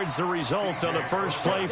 yards, the result on the first play.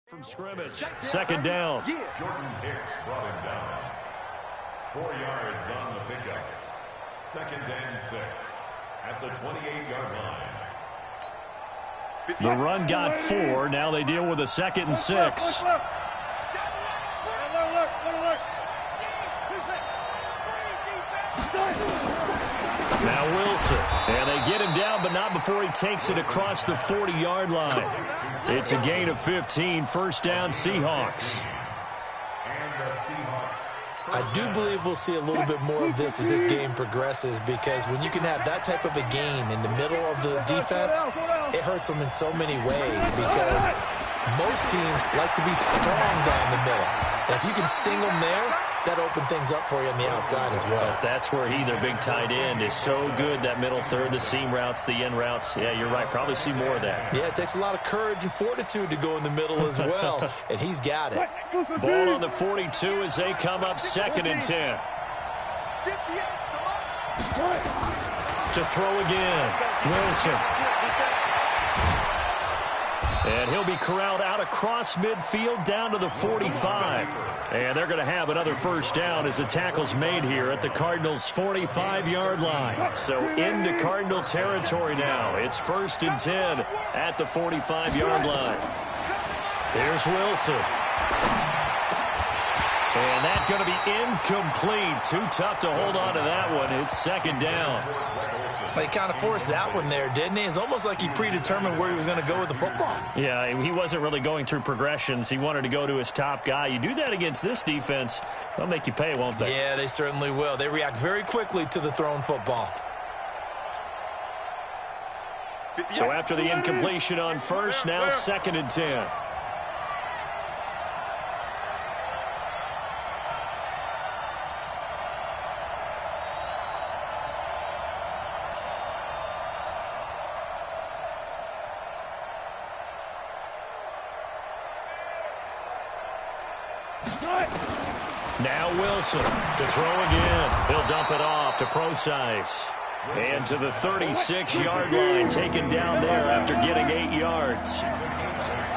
From scrimmage, second down. Jordan Hicks brought him down. 4 yards on the pickup. Second and 6 at the 28-yard line. The run got 4. Now they deal with a second and 6. Now Wilson, and they get him down, but not before he takes it across the 40-yard line. It's a gain of 15, first down Seahawks. I do believe we'll see a little bit more of this as this game progresses, because when you can have that type of a gain in the middle of the defense, it hurts them in so many ways, because most teams like to be strong down the middle. And if you can sting them there, that opened things up for you on the outside as well. That's where he, their big tight end, is so good, that middle third, the seam routes, the in routes. Yeah, you're right. Probably see more of that. Yeah, it takes a lot of courage and fortitude to go in the middle as well, and he's got it. Ball on the 42 as they come up 2nd and 10. To throw again, Wilson. And he'll be corralled out across midfield down to the 45. And they're going to have another first down as the tackle's made here at the Cardinals' 45-yard line. So into Cardinal territory now. It's 1st and 10 at the 45-yard line. Here's Wilson. And that's going to be incomplete. Too tough to hold on to that one. It's 2nd down. He kind of forced that one there, didn't he? It's almost like he predetermined where he was going to go with the football. Yeah, he wasn't really going through progressions. He wanted to go to his top guy. You do that against this defense, they'll make you pay, won't they? Yeah, they certainly will. They react very quickly to the thrown football. So after the incompletion on first, now 2nd and 10. Now Wilson to throw again. He'll dump it off to Procise. And to the 36-yard line, taken down there after getting 8 yards.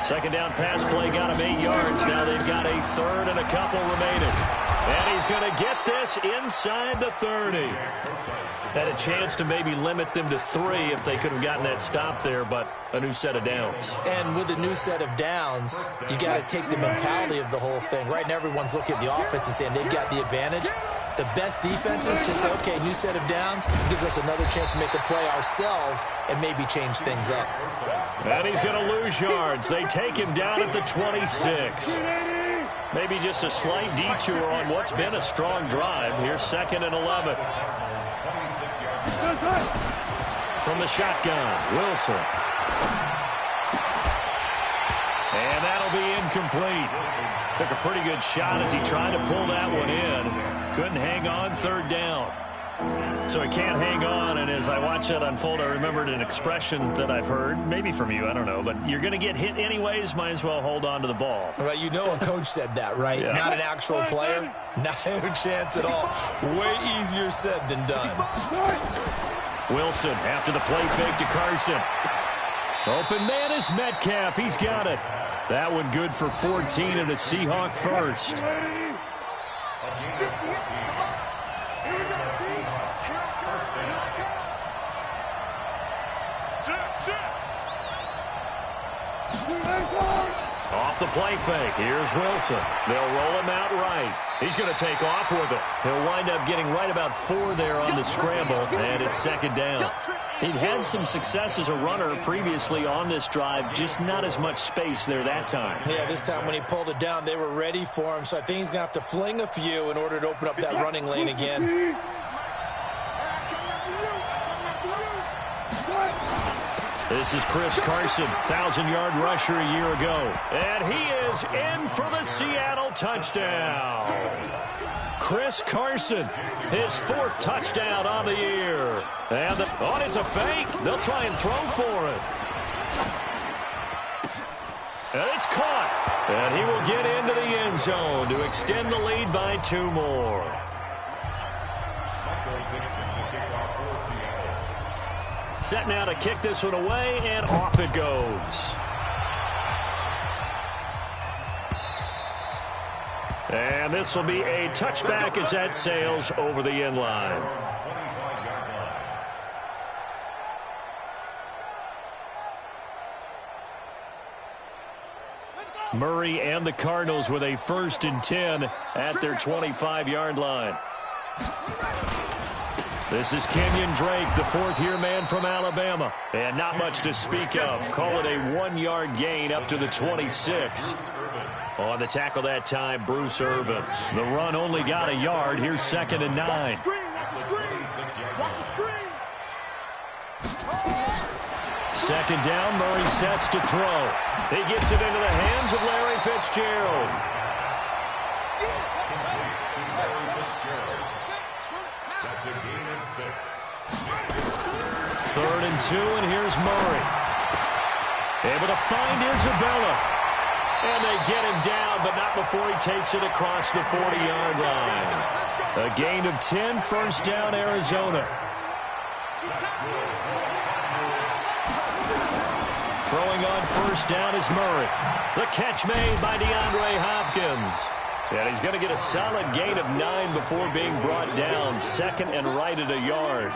2nd down pass play got him 8 yards. Now they've got a third and a couple remaining. And he's going to get this inside the 30. Had a chance to maybe limit them to 3 if they could have gotten that stop there, but a new set of downs. And with a new set of downs, you got to take the mentality of the whole thing. Right now, everyone's looking at the offense and saying they've got the advantage. The best defenses just say, okay, new set of downs, gives us another chance to make a play ourselves and maybe change things up. And he's going to lose yards. They take him down at the 26. Maybe just a slight detour on what's been a strong drive. Here's 2nd and 11. From the shotgun, Wilson. And that'll be incomplete. Took a pretty good shot as he tried to pull that one in. Couldn't hang on, 3rd down. So he can't hang on, and as I watch that unfold, I remembered an expression that I've heard, maybe from you, I don't know, but you're going to get hit anyways, might as well hold on to the ball. Well, you know a coach said that, right? Yeah. Not an actual player. No chance at all. Way easier said than done. Wilson after the play fake to Carson. Open man is Metcalf. He's got it. That one good for 14 and a Seahawk first. Off the play fake. Here's Wilson. They'll roll him out right. He's going to take off with it. He'll wind up getting right about 4 there on the scramble, and it's 2nd down. He'd had some success as a runner previously on this drive, just not as much space there that time. Yeah, this time when he pulled it down, they were ready for him, so I think he's going to have to fling a few in order to open up that running lane again. This is Chris Carson, 1,000-yard rusher a year ago. And he is in for the Seattle touchdown. Chris Carson, his 4th touchdown on the year. And it's a fake. They'll try and throw for it. And it's caught. And he will get into the end zone to extend the lead by 2 more. Set now to kick this one away, and off it goes. And this will be a touchback as that sails over the end line. Murray and the Cardinals with a 1st and 10 at their 25-yard line. This is Kenyon Drake, the 4th-year man from Alabama. And not much to speak of. Call it a 1-yard gain up to the 26. On the tackle that time, Bruce Irvin. The run only got a yard. Here's 2nd and 9. Second down, Murray sets to throw. He gets it into the hands of Larry Fitzgerald. Third and 2, and here's Murray. Able to find Isabella. And they get him down, but not before he takes it across the 40-yard line. A gain of 10, first down, Arizona. Throwing on first down is Murray. The catch made by DeAndre Hopkins. And he's going to get a solid gain of 9 before being brought down. Second and right at a yard.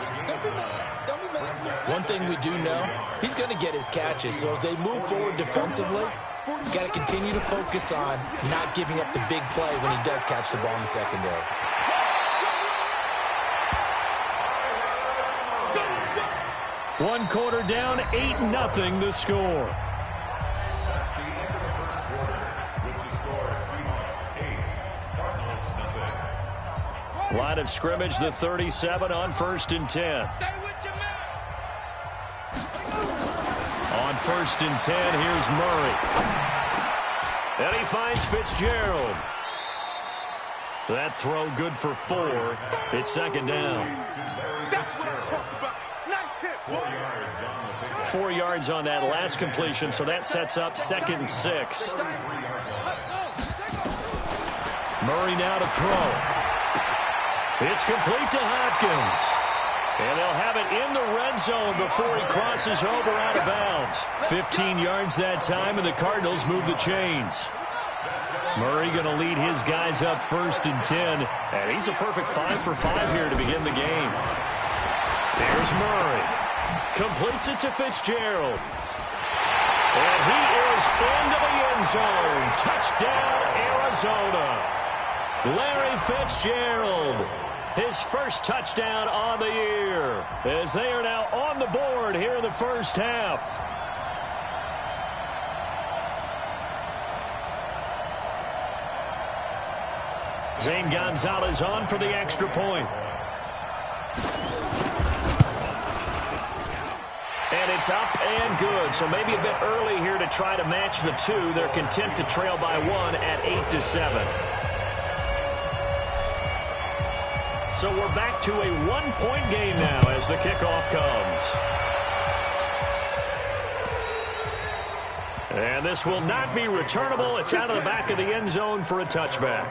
One thing we do know, he's going to get his catches. So as they move forward defensively, you got to continue to focus on not giving up the big play when he does catch the ball in the secondary. One quarter down, 8-0 the score. Line of scrimmage, the 37 on first and 10. On first and 10, here's Murray. And he finds Fitzgerald. That throw good for 4. It's second down. That's what I'm talking about. Nice hit. 4 yards on that last completion, so that sets up second and 6. Murray now to throw. It's complete to Hopkins. And they'll have it in the red zone before he crosses over out of bounds. 15 yards that time, and the Cardinals move the chains. Murray going to lead his guys up first and 10. And he's a perfect 5 for 5 here to begin the game. There's Murray. Completes it to Fitzgerald. And he is into the end zone. Touchdown, Arizona. Larry Fitzgerald. His first touchdown on the year, as they are now on the board here in the first half. Zane Gonzalez on for the extra point. And it's up and good, so maybe a bit early here to try to match the 2. They're content to trail by 1 at 8-7. So we're back to a 1-point game now as the kickoff comes. And this will not be returnable. It's out of the back of the end zone for a touchback.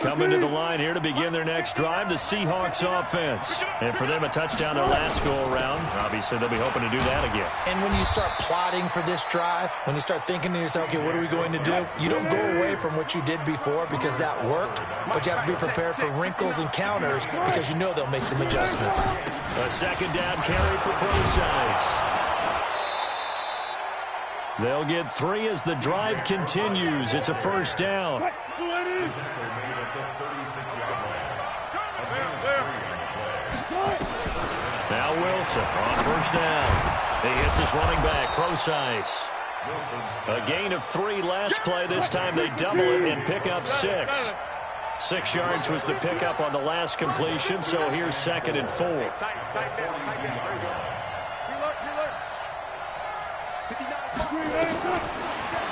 Coming to the line here to begin their next drive, the Seahawks offense. And for them, a touchdown their last go-around. Obviously, they'll be hoping to do that again. And when you start plotting for this drive, when you start thinking to yourself, okay, what are we going to do? You don't go away from what you did before because that worked, but you have to be prepared for wrinkles and counters because you know they'll make some adjustments. A second down carry for Procise. They'll get 3 as the drive continues. It's a first down. Now Wilson on first down. He hits his running back, Procise. A gain of 3 last play. This time they double it and pick up 6. 6 yards was the pickup on the last completion, so here's second and 4.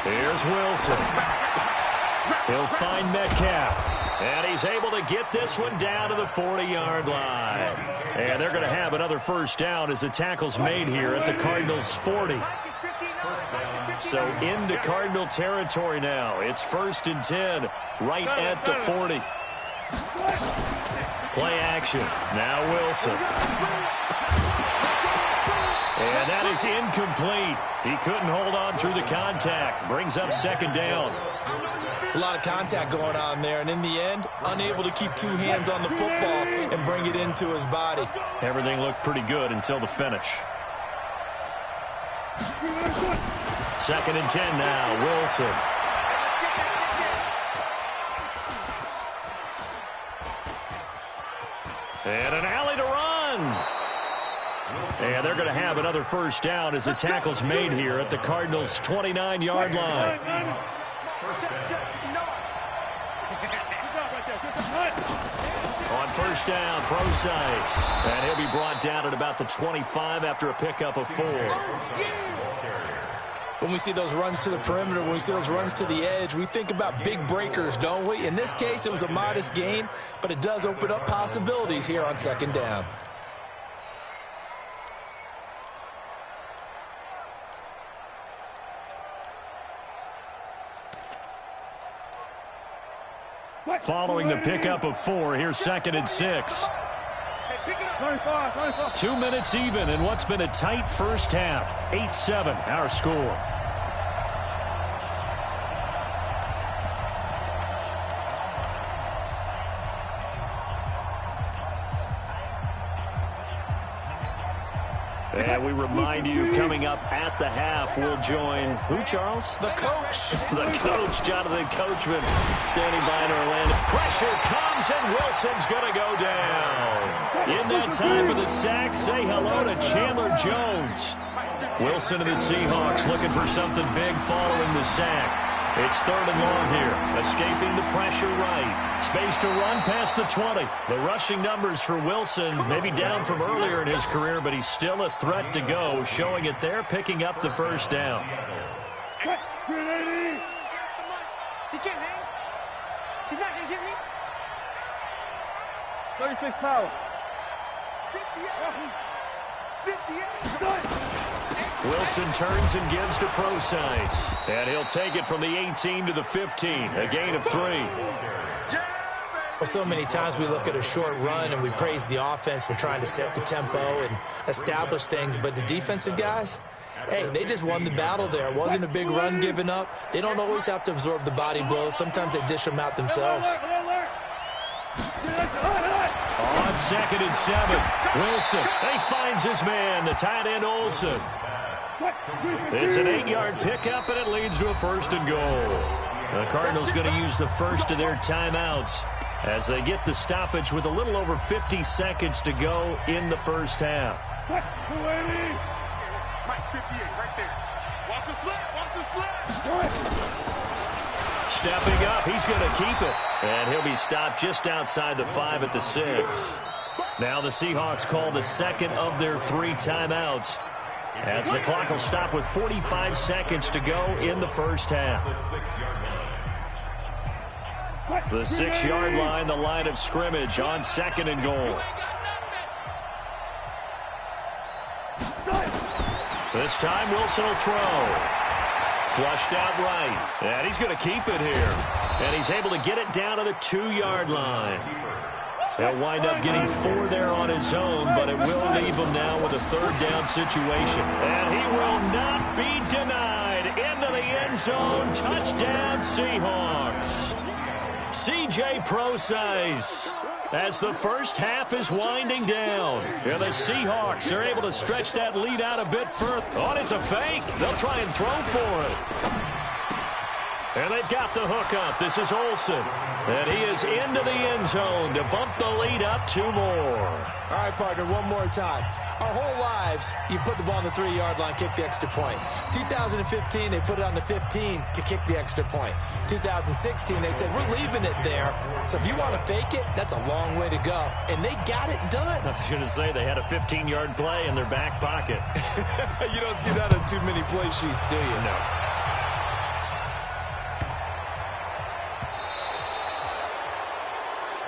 Here's Wilson. He'll find Metcalf. And he's able to get this one down to the 40-yard line. And they're going to have another first down as the tackle's made here at the Cardinals' 40. So into Cardinal territory now. It's first and 10 right at the 40. Play action. Now Wilson. And that is incomplete. He couldn't hold on through the contact. Brings up second down. It's a lot of contact going on there, and in the end, unable to keep 2 hands on the football and bring it into his body. Everything looked pretty good until the finish. Second and 10 now, Wilson. And an alley to run. And they're going to have another first down as the tackle's made here at the Cardinals' 29-yard line. On first down, Procise. And he'll be brought down at about the 25 after a pickup of 4. When we see those runs to the perimeter, when we see those runs to the edge, we think about big breakers, don't we? In this case, it was a modest gain, but it does open up possibilities here on second down. Following the pickup of 4, here's 2nd and 6. 2 minutes even in what's been a tight first half. 8-7, our score. And we remind you, coming up at the half, we'll join who, Charles? The coach. The coach, Jonathan Coachman, standing by in Orlando. Pressure comes, and Wilson's going to go down. In that time for the sack, say hello to Chandler Jones. Wilson and the Seahawks looking for something big following the sack. It's 3rd and long here. Escaping the pressure right. Space to run past the 20. The rushing numbers for Wilson maybe down from earlier in his career, but he's still a threat to go, showing it there, picking up the first down. He can't hang. He's not going to get me. 36 power. 58. Wilson turns and gives to Procise. And he'll take it from the 18 to the 15. A gain of 3. Well, so many times we look at a short run and we praise the offense for trying to set the tempo and establish things. But the defensive guys, hey, they just won the battle there. It wasn't a big run given up. They don't always have to absorb the body blows. Sometimes they dish them out themselves. On 2nd and 7, Wilson. He finds his man, the tight end Olsen. It's an 8-yard pickup, and it leads to a 1st and goal. The Cardinals going to use the first of their timeouts as they get the stoppage with a little over 50 seconds to go in the first half. Mike, 58, right there. Watch the slap, watch the slap. Stepping up, he's going to keep it. And he'll be stopped just outside the 5 at the 6. Now the Seahawks call the second of their 3 timeouts, as the clock will stop with 45 seconds to go in the first half. The 6-yard line, the line of scrimmage on 2nd and goal. This time Wilson will throw. Flushed out right. And he's going to keep it here. And he's able to get it down to the 2-yard line. He'll wind up getting 4 there on his own, but it will leave him now with a 3rd down situation. And he will not be denied. Into the end zone. Touchdown, Seahawks. C.J. Procise, as the first half is winding down. And the Seahawks are able to stretch that lead out a bit further. Oh, it's a fake. They'll try and throw for it. And they've got the hook up. This is Olsen. And he is into the end zone to bump the lead up 2 more. All right, partner, one more time. Our whole lives, you put the ball on the 3-yard line, kick the extra point. 2015, they put it on the 15 to kick the extra point. 2016, they said, we're leaving it there. So if you want to fake it, that's a long way to go. And they got it done. I was going to say they had a 15-yard play in their back pocket. You don't see that on too many play sheets, do you? No.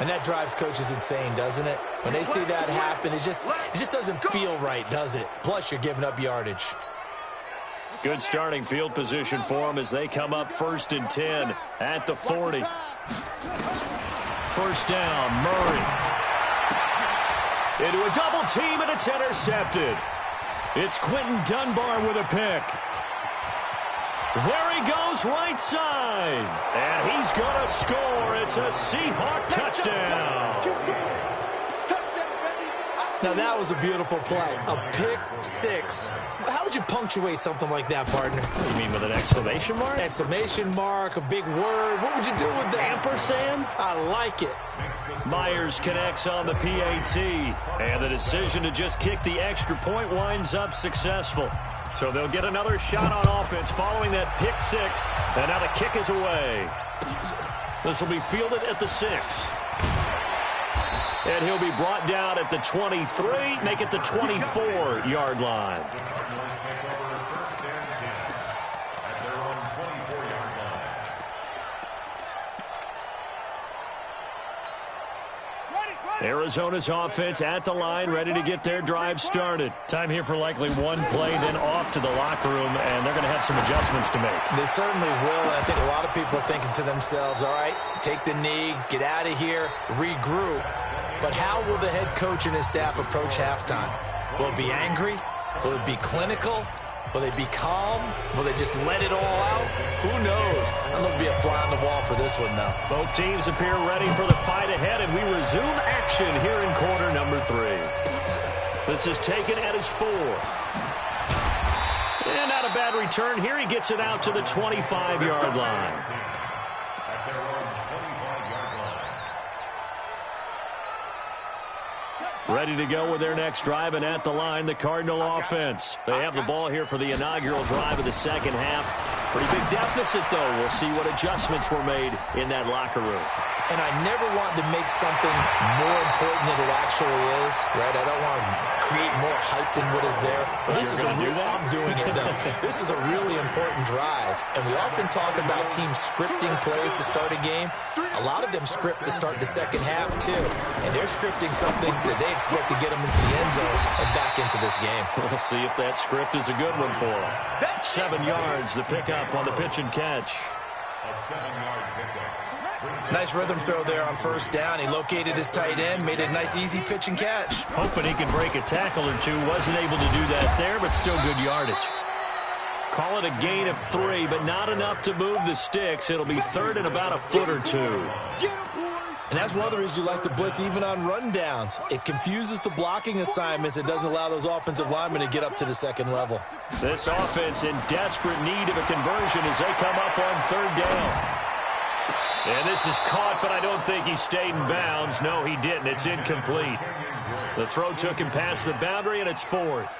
And that drives coaches insane, doesn't it? When they see that happen, it just doesn't feel right, does it? Plus, you're giving up yardage. Good starting field position for them as they come up 1st and 10 at the 40. 1st down, Murray. Into a double team, and it's intercepted. It's Quentin Dunbar with a pick. There he goes, right side. And he's going to score. It's a Seahawk touchdown. Now, that was a beautiful play. A pick 6. How would you punctuate something like that, partner? What do you mean, with an exclamation mark? Exclamation mark, a big word. What would you do with that? Ampersand? I like it. Myers connects on the PAT. And the decision to just kick the extra point winds up successful. So they'll get another shot on offense following that pick 6. And now the kick is away. This will be fielded at the 6. And he'll be brought down at the 23, make it the 24-yard line. Arizona's offense at the line, ready to get their drive started. Time here for likely one play, then off to the locker room, and they're going to have some adjustments to make. They certainly will, and I think a lot of people are thinking to themselves, all right, take the knee, get out of here, regroup. But how will the head coach and his staff approach halftime? Will it be angry? Will it be clinical? Will they be calm? Will they just let it all out? Who knows? I'm going to be a fly on the wall for this one, though. Both teams appear ready for the fight ahead, and we resume action here in quarter number 3. This is taken at his 4. And not a bad return here. He gets it out to the 25-yard line. Ready to go with their next drive, and at the line, the Cardinal offense. They have the ball here for the inaugural drive of the second half. Pretty big deficit, though. We'll see what adjustments were made in that locker room. And I never want to make something more important than it actually is, right? I don't want to create more hype than what is there. But this is I'm doing it, though. This is a really important drive. And we often talk about teams scripting plays to start a game. A lot of them script to start the second half, too. And they're scripting something that they expect to get them into the end zone and back into this game. We'll see if that script is a good one for them. 7 yards, the pickup on the pitch and catch. A 7-yard pickup. Nice rhythm throw there on first down. He located his tight end, made a nice easy pitch and catch. Hoping he could break a tackle or two. Wasn't able to do that there, but still good yardage. Call it a gain of 3, but not enough to move the sticks. It'll be third and about a foot or 2. And that's one of the reasons you like to blitz even on rundowns. It confuses the blocking assignments. It doesn't allow those offensive linemen to get up to the second level. This offense in desperate need of a conversion as they come up on third down. And this is caught, but I don't think he stayed in bounds. No, he didn't. It's incomplete. The throw took him past the boundary, and it's 4th.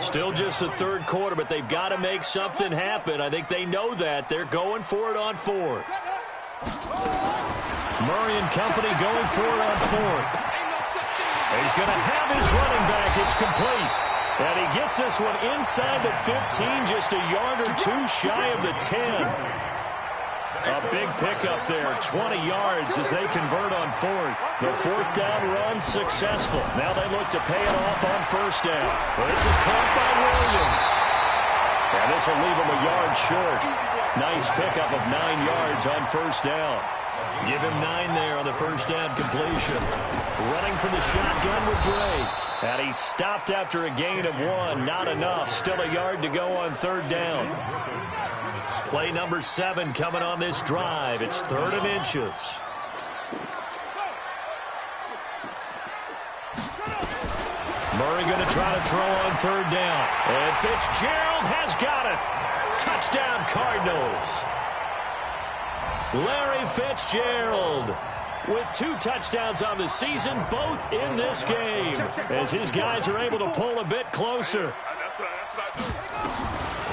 Still just the third quarter, but they've got to make something happen. I think they know that. They're going for it on 4th. Murray and company going for it on 4th. And he's going to have his running back. It's complete. And he gets this one inside the 15, just a yard or 2 shy of the 10. A big pickup there, 20 yards as they convert on 4th. The 4th down run successful. Now they look to pay it off on first down. Well, this is caught by Williams. And this will leave him a yard short. Nice pickup of 9 yards on first down. Give him 9 there on the first down completion. Running from the shotgun with Drake. And he stopped after a gain of 1. Not enough. Still a yard to go on third down. Play number 7 coming on this drive. It's 3rd and inches. Murray going to try to throw on third down. And Fitzgerald has got it. Touchdown Cardinals. Larry Fitzgerald with 2 touchdowns on the season, both in this game, as his guys are able to pull a bit closer.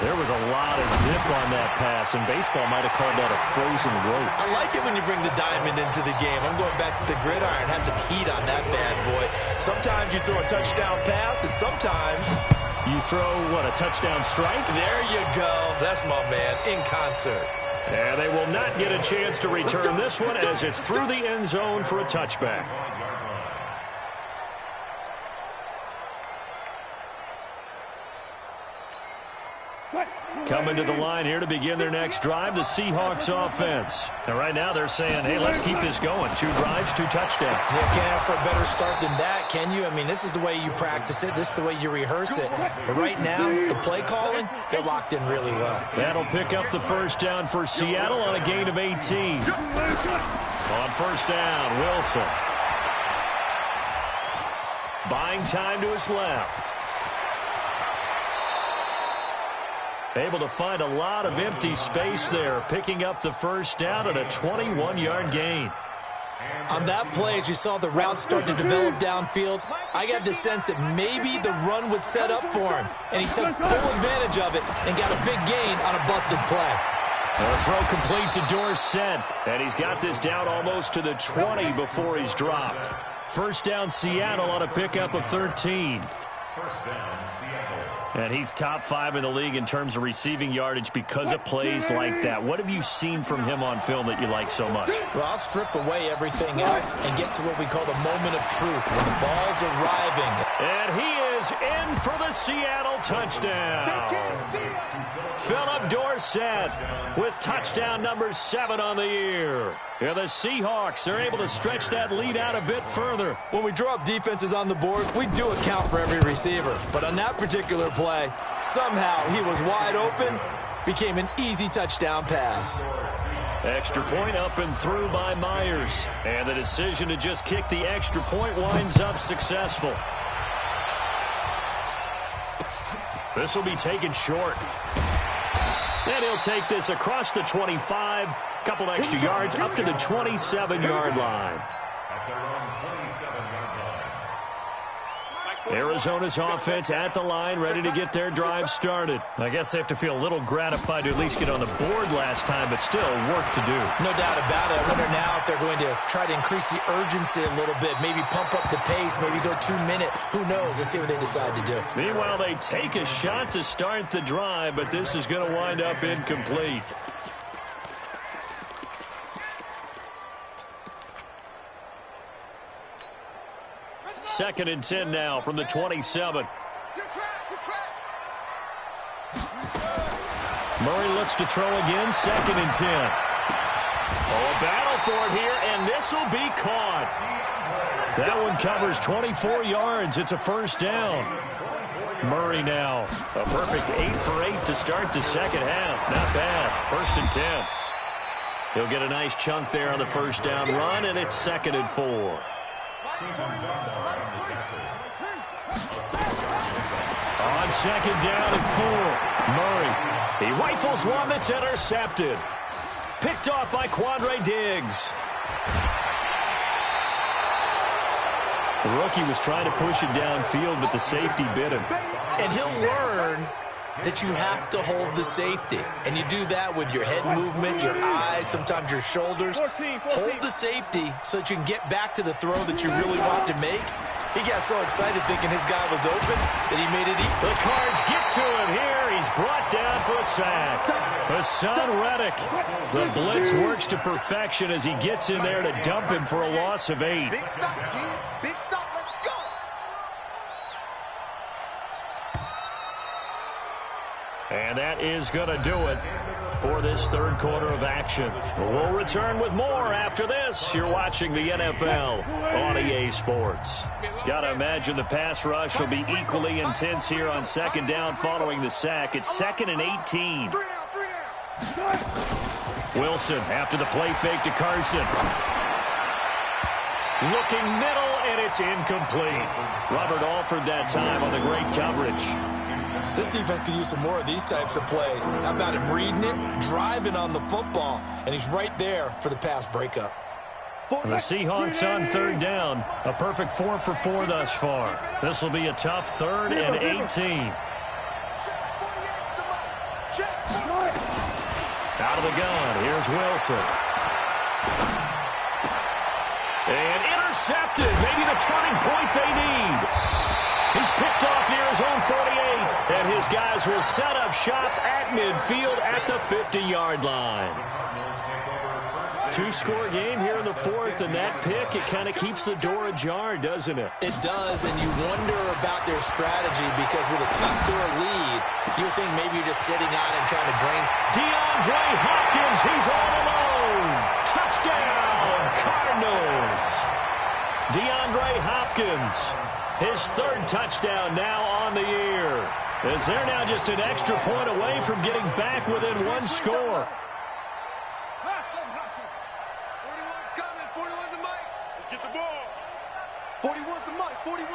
There was a lot of zip on that pass, and baseball might have called that a frozen rope. I like it when you bring the diamond into the game. I'm going back to the gridiron. Had some heat on that bad boy. Sometimes you throw a touchdown pass, and sometimes you throw, what, a touchdown strike? There you go. That's my man, in concert. And they will not get a chance to return this one as it's through the end zone for a touchback. Coming to the line here to begin their next drive, the Seahawks offense. And right now they're saying, hey, let's keep this going. 2 drives, 2 touchdowns. Yeah, can't ask for a better start than that, can you? I mean, this is the way you practice it. This is the way you rehearse it. But right now, the play calling, they're locked in really well. That'll pick up the first down for Seattle on a gain of 18. On first down, Wilson. Buying time to his left. Able to find a lot of empty space there, picking up the first down at a 21-yard gain. On that play, as you saw the route start to develop downfield, I got the sense that maybe the run would set up for him, and he took full advantage of it and got a big gain on a busted play. A throw complete to Dorsett, and he's got this down almost to the 20 before he's dropped. First down Seattle on a pickup of 13. First down Seattle. And he's top 5 in the league in terms of receiving yardage because of plays like that. What have you seen from him on film that you like so much? Well, I'll strip away everything else and get to what we call the moment of truth, when the ball's arriving. And he is in for the Seattle touchdown. Philip Dorsett with touchdown number 7 on the year. Yeah, the Seahawks are able to stretch that lead out a bit further. When we draw up defenses on the board, we do account for every receiver. But on that particular play, somehow he was wide open, became an easy touchdown pass. Extra point up and through by Myers. And the decision to just kick the extra point winds up successful. This will be taken short. And he'll take this across the 25. Couple extra yards up to the 27-yard line. Arizona's offense at the line, ready to get their drive started. I guess they have to feel a little gratified to at least get on the board last time, but still work to do. No doubt about it. I wonder now if they're going to try to increase the urgency a little bit, maybe pump up the pace, maybe go 2-minute. Who knows? Let's see what they decide to do. Meanwhile, they take a shot to start the drive, but this is going to wind up incomplete. Second and 10 now from the 27. Murray looks to throw again. Second and 10. Oh, a battle for it here, and this will be caught. That one covers 24 yards. It's a first down. Murray now. A perfect 8 for 8 to start the second half. Not bad. First and 10. He'll get a nice chunk there on the first down run, and it's second and 4. On second down and 4, Murray. He rifles one that's intercepted. Picked off by Quandre Diggs. The rookie was trying to push it downfield, but the safety bit him. And he'll learn that you have to hold the safety. And you do that with your head movement, your eyes, sometimes your shoulders. Hold the safety so that you can get back to the throw that you really want to make. He got so excited thinking his guy was open that he made it easy. The Cards get to him here. He's brought down for a sack. Hassan Reddick. The blitz works to perfection as he gets in there to dump him for a loss of 8. Big stop, G. Big stop. Let's go. And that is going to do it for this third quarter of action. We'll return with more after this. You're watching the NFL on EA Sports. Gotta imagine the pass rush will be equally intense here on second down following the sack. It's second and 18. Wilson after the play fake to Carson. Looking middle, and it's incomplete. Robert Alford that time on the great coverage. This defense could use some more of these types of plays. How about him reading it, driving on the football, and he's right there for the pass breakup. The Seahawks on third down. A perfect 4 for 4 thus far. This will be a tough third and 18. Out of the gun, here's Wilson. And intercepted. Maybe the turning point they need. He's picked off near his own 48. And his guys will set up shop at midfield at the 50-yard line. 2-score game here in the fourth, and that pick, it kind of keeps the door ajar, doesn't it? It does, and you wonder about their strategy because with a 2-score lead, you would think maybe you're just sitting on and trying to drain. DeAndre Hopkins, he's all alone. Touchdown, Cardinals. DeAndre Hopkins, his third touchdown now on the year. As they're now just an extra point away from getting back within 1 score. Hustle. 41's coming. 41's the mic. Let's get the ball. 41's the mic. 41.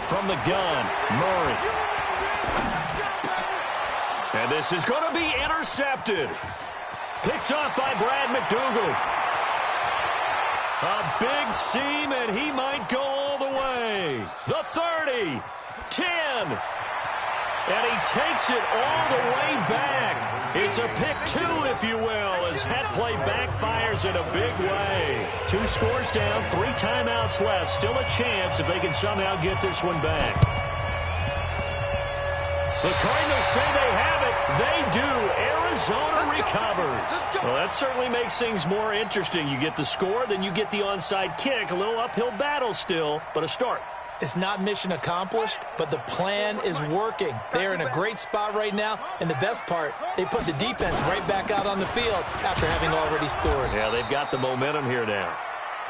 From the gun, Murray. And this is going to be intercepted. Picked off by Brad McDougal. A big seam, and he might go all the way. The 30. 10. And he takes it all the way back. It's a pick 2, if you will, as that play backfires in a big way. 2 scores down, 3 timeouts left. Still a chance if they can somehow get this one back. The Cardinals say they have it. They do. Arizona recovers. Well, that certainly makes things more interesting. You get the score, then you get the onside kick. A little uphill battle still, but a start. It's not mission accomplished, but the plan is working. They're in a great spot right now, and the best part, they put the defense right back out on the field after having already scored. Yeah, they've got the momentum here now.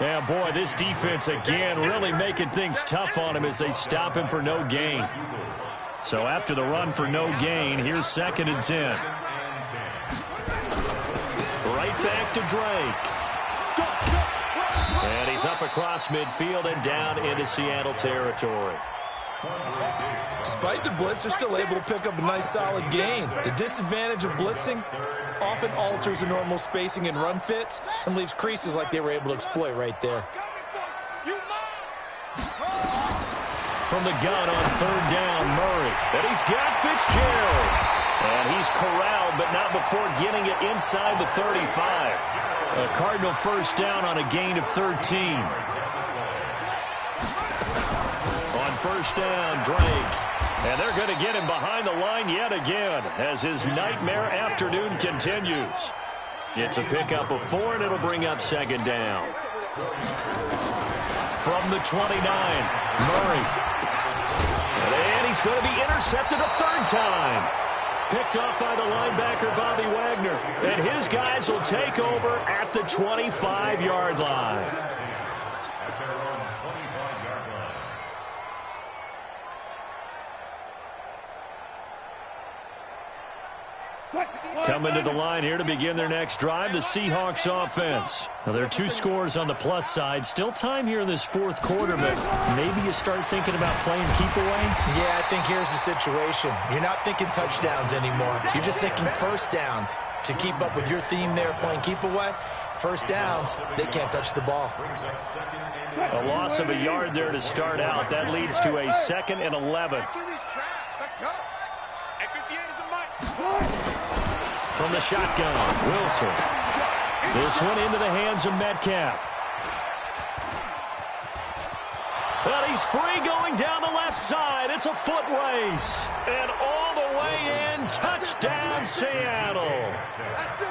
Yeah, boy, this defense again really making things tough on him as they stop him for no gain. So after the run for no gain, here's 2nd and 10. Right back to Drake. And he's up across midfield and down into Seattle territory. Despite the blitz, they're still able to pick up a nice solid gain. The disadvantage of blitzing often alters the normal spacing and run fits and leaves creases like they were able to exploit right there. From the gun on 3rd down, Murray. And he's got Fitzgerald. And he's corralled, but not before getting it inside the 35. A Cardinal 1st down on a gain of 13. On 1st down, Drake. And they're going to get him behind the line yet again as his nightmare afternoon continues. It's a pickup of 4, and it'll bring up 2nd down. From the 29, Murray. And he's going to be intercepted a 3rd time. Picked off by the linebacker, Bobby Wagner. And his guys will take over at the 25-yard line. Coming to the line here to begin their next drive, the Seahawks offense. Now, there are 2 scores on the plus side. Still time here in this 4th quarter, but maybe you start thinking about playing keep away? Yeah, I think here's the situation. You're not thinking touchdowns anymore. You're just thinking 1st downs. To keep up with your theme there, playing keep away, 1st downs, they can't touch the ball. A loss of a yard there to start out. That leads to a 2nd and 11. From the shotgun, Wilson. This one into the hands of Metcalf. But he's free going down the left side. It's a foot race. And all the way in, touchdown Seattle.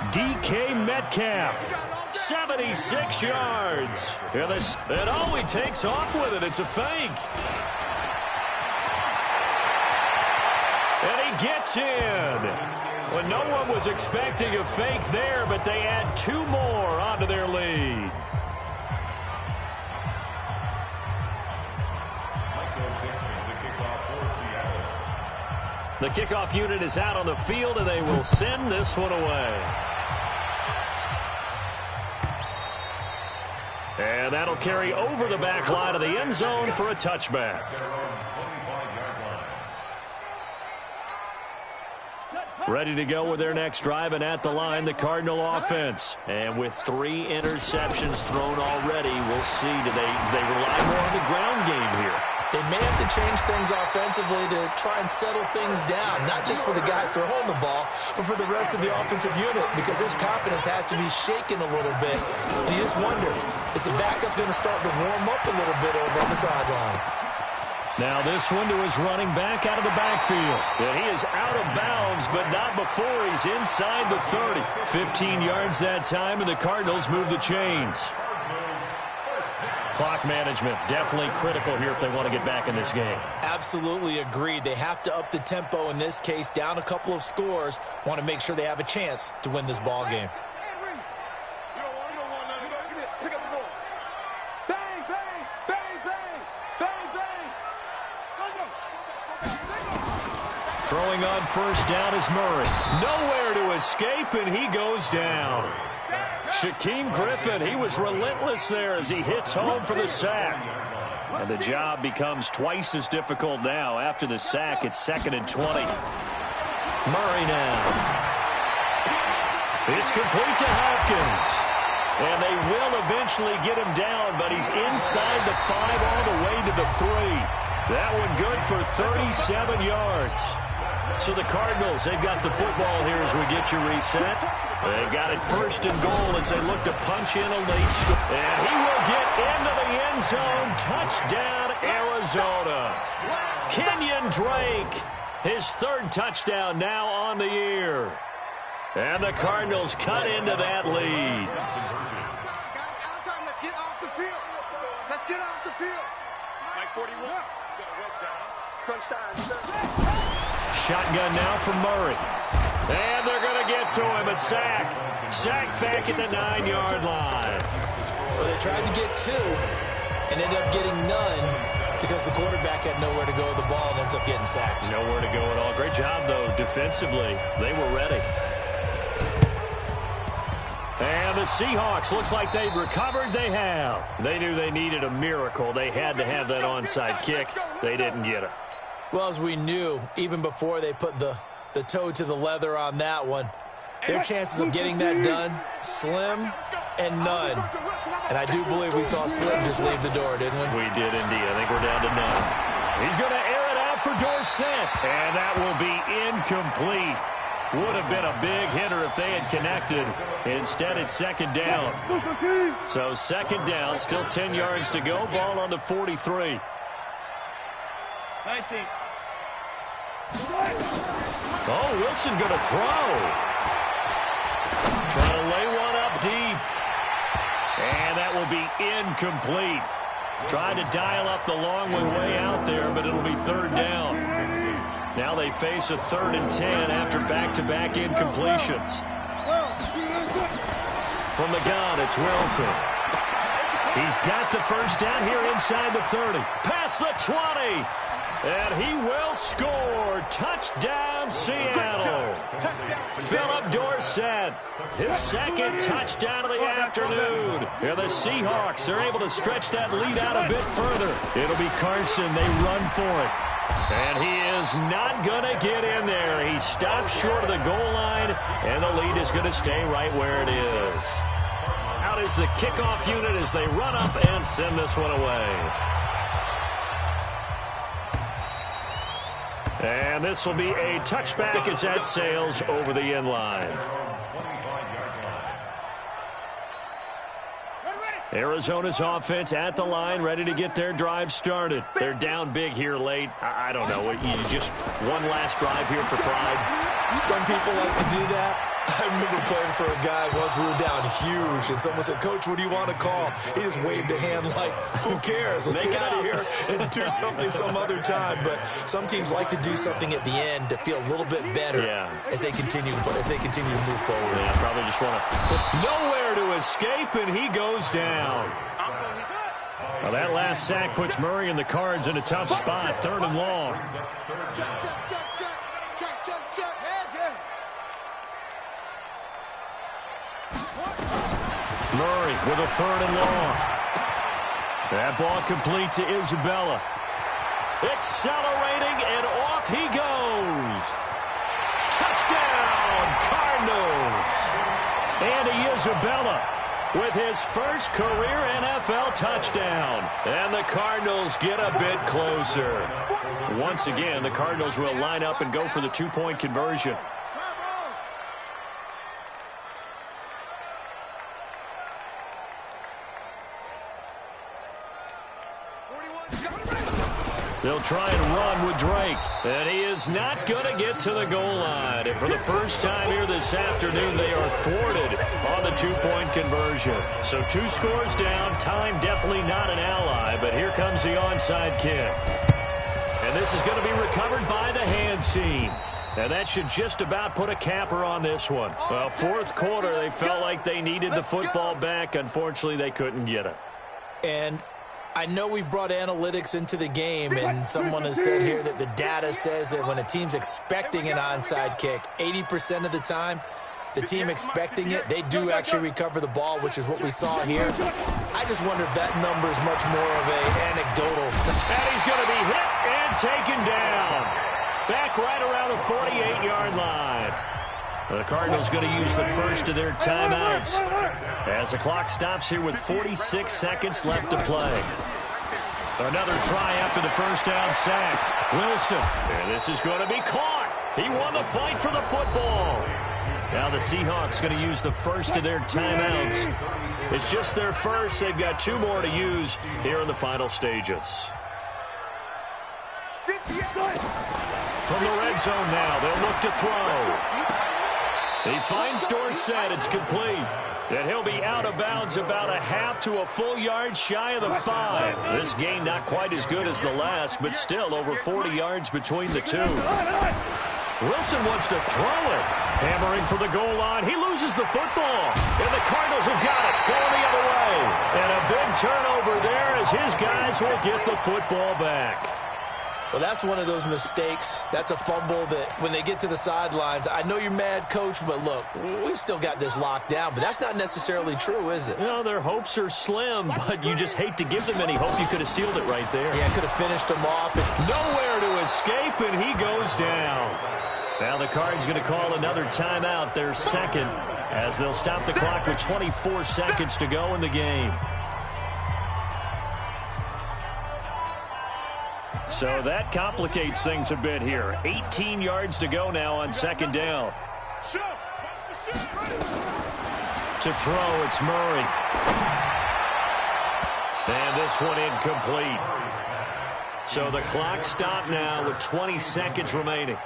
DK Metcalf, 76 yards. And oh, he takes off with it. It's a fake. And he gets in. Well, no one was expecting a fake there, but they add 2 more onto their lead. The kickoff unit is out on the field, and they will send this one away. And that'll carry over the back line of the end zone for a touchback. Ready to go with their next drive, and at the line, the Cardinal offense. And with 3 interceptions thrown already, we'll see. Do they rely more on the ground game here? They may have to change things offensively to try and settle things down, not just for the guy throwing the ball, but for the rest of the offensive unit, because his confidence has to be shaken a little bit. And you just wonder, is the backup going to start to warm up a little bit over on the sideline? Now this one to his running back out of the backfield. And he is out of bounds, but not before he's inside the 30. 15 yards that time, and the Cardinals move the chains. Clock management definitely critical here if they want to get back in this game. Absolutely agreed. They have to up the tempo in this case, down a couple of scores. Want to make sure they have a chance to win this ball game. Throwing on 1st down is Murray. Nowhere to escape, and he goes down. Shaquem Griffin, he was relentless there as he hits home for the sack. And the job becomes twice as difficult now. After the sack, it's 2nd and 20. Murray now. It's complete to Hopkins. And they will eventually get him down, but he's inside the 5 all the way to the 3. That one good for 37 yards. So the Cardinals, they've got the football here as we get you reset. They got it 1st and goal as they look to punch in a late score. And he will get into the end zone. Touchdown, Arizona. Kenyon Drake His third touchdown now on the year. And the Cardinals cut into that lead. Let's get off the field. Let's get off the field. Mike 41. Crunch time. Shotgun now from Murray. And they're going to get to him. A sack. Sack back at the 9-yard line. Well, they tried to get 2 and ended up getting none because the quarterback had nowhere to go with the ball and ends up getting sacked. Nowhere to go at all. Great job, though, defensively. They were ready. And the Seahawks, looks like they've recovered. They have. They knew they needed a miracle. They had to have that onside kick. They didn't get it. Well, as we knew, even before they put the toe to the leather on that one, their chances of getting that done, slim and none. And I do believe we saw Slim just leave the door, didn't we? We did indeed. I think we're down to none. He's going to air it out for Dorsett. And that will be incomplete. Would have been a big hitter if they had connected. Instead, it's second down. So second down, still 10 yards to go. Ball on the 43. Oh, Wilson going to throw. Trying to lay one up deep. And that will be incomplete. Tried to dial up the long way out there, but it'll be third down. Now they face a 3rd and 10 after back-to-back incompletions. From the gun, it's Wilson. He's got the first down here inside the 30. Past the 20. And he will score. Touchdown, Seattle. Philip Dorsett, his second touchdown of the afternoon. And the Seahawks are able to stretch that lead out a bit further. It'll be Carson. They run for it. And he is not going to get in there. He stops short of the goal line, and the lead is going to stay right where it is. Out is the kickoff unit as they run up and send this one away. And this will be a touchback as that sails over the end line. Arizona's offense at the line, ready to get their drive started. They're down big here late. I don't know. You just one last drive here for pride. Some people like to do that. I remember playing for a guy once. We were down huge, and someone said, "Coach, what do you want to call?" He just waved a hand like, "Who cares? Let's get out of here and do something some other time." But some teams like to do something at the end to feel a little bit better as they continue to move forward. Yeah, probably just want to nowhere to escape, and he goes down. Well, that last sack puts Murray and the Cards in a tough spot, 3rd and long. Murray with a 3rd and long. That ball complete to Isabella. Accelerating, and off he goes. Touchdown, Cardinals. Andy Isabella with his first career NFL touchdown. And the Cardinals get a bit closer. Once again, the Cardinals will line up and go for the 2-point conversion. They'll try and run with Drake. And he is not going to get to the goal line. And for the first time here this afternoon, they are thwarted on the 2-point conversion. So 2 scores down. Time definitely not an ally. But here comes the onside kick. And this is going to be recovered by the hands team. And that should just about put a capper on this one. Well, 4th quarter, they felt like they needed the football back. Unfortunately, they couldn't get it. And I know we brought analytics into the game, and someone has said here that the data says that when a team's expecting an onside kick, 80% of the time, the team expecting it, they do actually recover the ball, which is what we saw here. I just wonder if that number is much more of a anecdotal. And he's going to be hit and taken down. Back right around the 48-yard line. The Cardinals going to use the first of their timeouts as the clock stops here with 46 seconds left to play. Another try after the first down sack. Wilson, and this is going to be caught. He won the fight for the football. Now the Seahawks going to use the first of their timeouts. It's just their first. They've got 2 more to use here in the final stages. From the red zone now, they'll look to throw. He finds Dorsett. It's complete. And he'll be out of bounds about a half to a full yard shy of the 5. This game not quite as good as the last, but still over 40 yards between the two. Wilson wants to throw it. Hammering for the goal line. He loses the football. And the Cardinals have got it going the other way. And a big turnover there as his guys will get the football back. Well, that's one of those mistakes. That's a fumble that when they get to the sidelines, I know you're mad, Coach, but look, we've still got this locked down. But that's not necessarily true, is it? Well, their hopes are slim, but you just hate to give them any hope. You could have sealed it right there. Yeah, could have finished them off. Nowhere to escape, and he goes down. Now the Cards going to call another timeout, their second, as they'll stop the clock with 24 seconds to go in the game. So that complicates things a bit here. 18 yards to go now on second down. To throw, it's Murray. And this one incomplete. So the clock stopped now with 20 seconds remaining.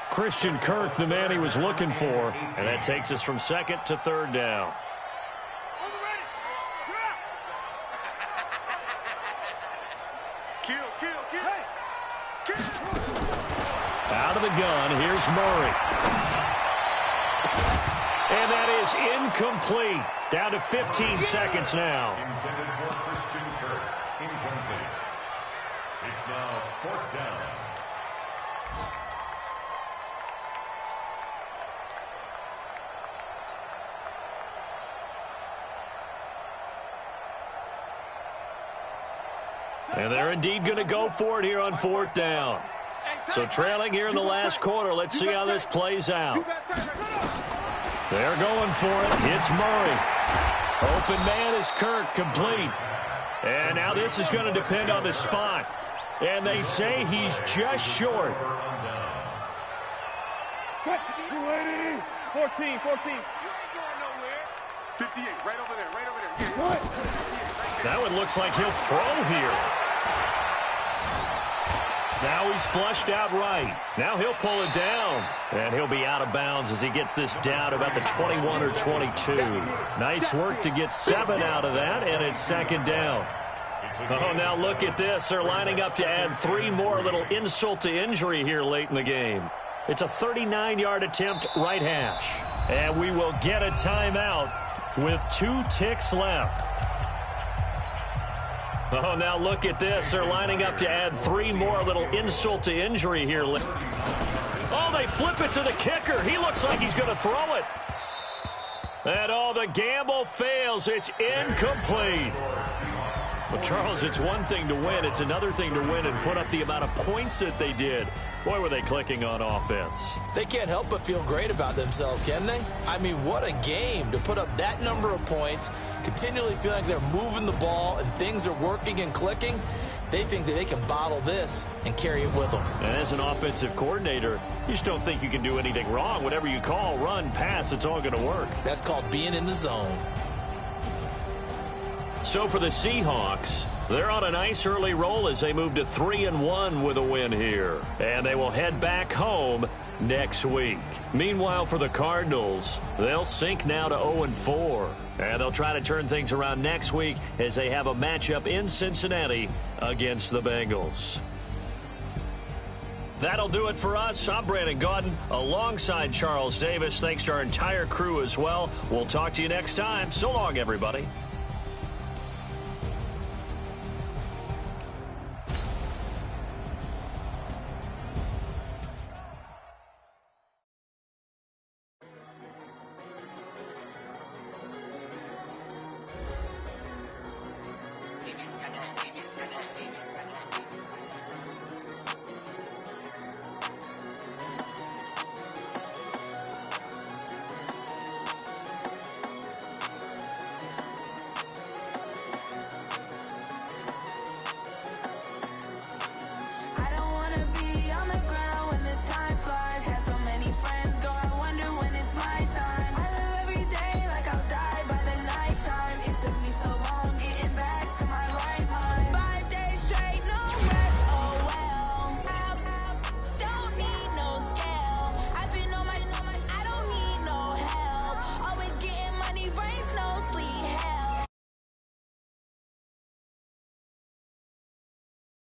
Christian Kirk, the man he was looking for. And that takes us from second to third down. Out of the gun, here's Murray. And that is incomplete. Down to 15 seconds now. Intended for Christian Kirk. Incomplete. It's now fourth down. And they're indeed going to go for it here on fourth down. So trailing here in the last quarter. Let's see how this plays out. They're going for it. It's Murray. Open man is Kirk, complete. And now this is going to depend on the spot. And they say he's just short. 14. 58, right over there. That one looks like he'll throw here. Now he's flushed out right. Now he'll pull it down. And he'll be out of bounds as he gets this down about the 21 or 22. Nice work to get 7 out of that, and it's second down. Oh, now look at this. They're lining up to add 3 more. A little insult to injury here late in the game. It's a 39-yard attempt right hash. And we will get a timeout with 2 ticks left. Oh, now look at this. They're lining up to add 3 more. A little insult to injury here. Oh, they flip it to the kicker. He looks like he's going to throw it. And oh, the gamble fails. It's incomplete. Well, Charles, it's one thing to win. It's another thing to win and put up the amount of points that they did. Boy, were they clicking on offense. They can't help but feel great about themselves, can they? I mean, what a game to put up that number of points, continually feel like they're moving the ball and things are working and clicking. They think that they can bottle this and carry it with them. And as an offensive coordinator, you just don't think you can do anything wrong. Whatever you call, run, pass, it's all going to work. That's called being in the zone. So for the Seahawks, they're on a nice early roll as they move to 3-1 with a win here. And they will head back home next week. Meanwhile, for the Cardinals, they'll sink now to 0-4. And they'll try to turn things around next week as they have a matchup in Cincinnati against the Bengals. That'll do it for us. I'm Brandon Gaudin alongside Charles Davis. Thanks to our entire crew as well. We'll talk to you next time. So long, everybody.